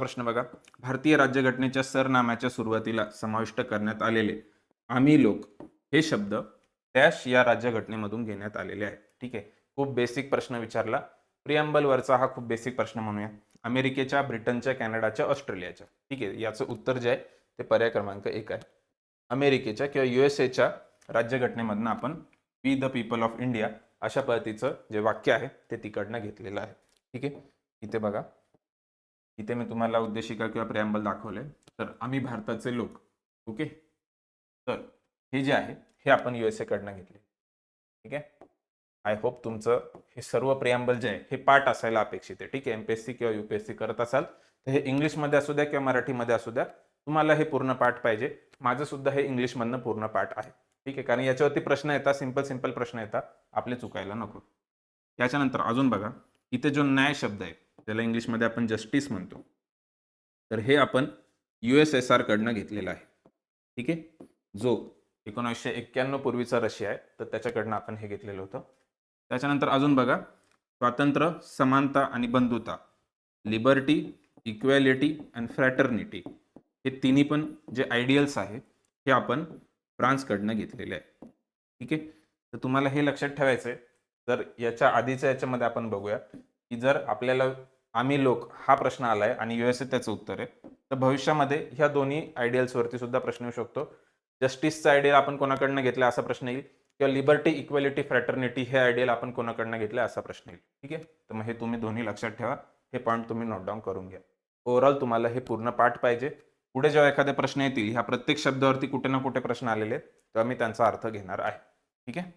प्रश्न बघा, भारतीय राज्यघटनेच्या सरनाम्याच्या सुरुवातीला समाविष्ट करण्यात आलेले आम्ही लोक हे शब्द डॅश या राज्यघटनेमधून घेण्यात आलेले आहेत. ठीक आहे, खूप बेसिक प्रश्न विचारला. प्रिअम्बल वरचा हा खूप बेसिक प्रश्न म्हणूया. अमेरिकेच्या, ब्रिटनच्या, कॅनडाच्या, ऑस्ट्रेलियाच्या. ठीक आहे, याचं उत्तर जे आहे ते पर्याय क्रमांक 1 आहे. अमेरिकेच्या किंवा USA राज्यघटनेमधून आपण we the people of India अशा पद्धतीचं जे वाक्य आहे ते तिकडनं घेतलेलं आहे. ठीक आहे, इथे बघा, इथे मी तुम्हाला उद्देशिका किंवा प्रिअम्बल दाखवले. तर आम्ही भारताचे लोक. ओके, तर हे जे आहे हे आपण USA कडनं घेतले. ठीक आहे, आय होप तुमचं हे सर्व प्रिअम्बल जे आहे हे पाठ असायला अपेक्षित आहे. ठीक आहे, MPSC किंवा UPSC करत असाल तर हे इंग्लिशमध्ये असू द्या किंवा मराठीमध्ये असू द्या, तुम्हाला हे पूर्ण पाठ पाहिजे. माझं सुद्धा हे इंग्लिशमधनं पूर्ण पाठ आहे. ठीक आहे, कारण याच्यावरती प्रश्न येतात, सिंपल प्रश्न येतात, आपले चुकायला नको. त्याच्यानंतर अजून बघा, इथे जो न्याय शब्द आहे त्याला इंग्लिशमध्ये आपण जस्टिस म्हणतो, तर हे आपण USSR कडनं घेतलेलं आहे. ठीक आहे, जो 1991 पूर्वीचा रशिया आहे तर त्याच्याकडनं आपण हे घेतलेलं होतं. त्याच्यानंतर अजून बघा, स्वातंत्र्य, समानता आणि बंधुता, लिबर्टी, इक्वॅलिटी अँड फ्रॅटर्निटी, हे तिन्ही पण जे आयडियल्स आहे हे आपण फ्रान्सकडनं घेतलेले आहे. ठीक आहे, तर तुम्हाला हे लक्षात ठेवायचं आहे. जर याच्या आधीच्या याच्यामध्ये आपण बघूया की जर आपल्याला आम्ही लोक हा प्रश्न आलाय आणि USA त्याचं उत्तर आहे, तर भविष्यामध्ये ह्या दोन्ही आयडियल्स वरती सुद्धा प्रश्न येऊ शकतो. जस्टिसचा आयडियल आपण कोणाकडनं घेतला असा प्रश्न येईल, किंवा लिबर्टी, इक्वॅलिटी, फ्रॅटर्निटी हे आयडियल आपण कोणाकडनं घेतलं असा प्रश्न येईल. ठीक आहे, तर मग हे तुम्ही दोन्ही लक्षात ठेवा. हे पॉईंट तुम्ही नोट डाऊन करून घ्या. ओव्हरऑल तुम्हाला हे पूर्ण पाठ पाहिजे. पुढे जेव्हा एखादे प्रश्न येतील, ह्या प्रत्येक शब्दावरती कुठे ना कुठे प्रश्न आलेले तेव्हा मी त्यांचा अर्थ घेणार आहे. ठीक आहे.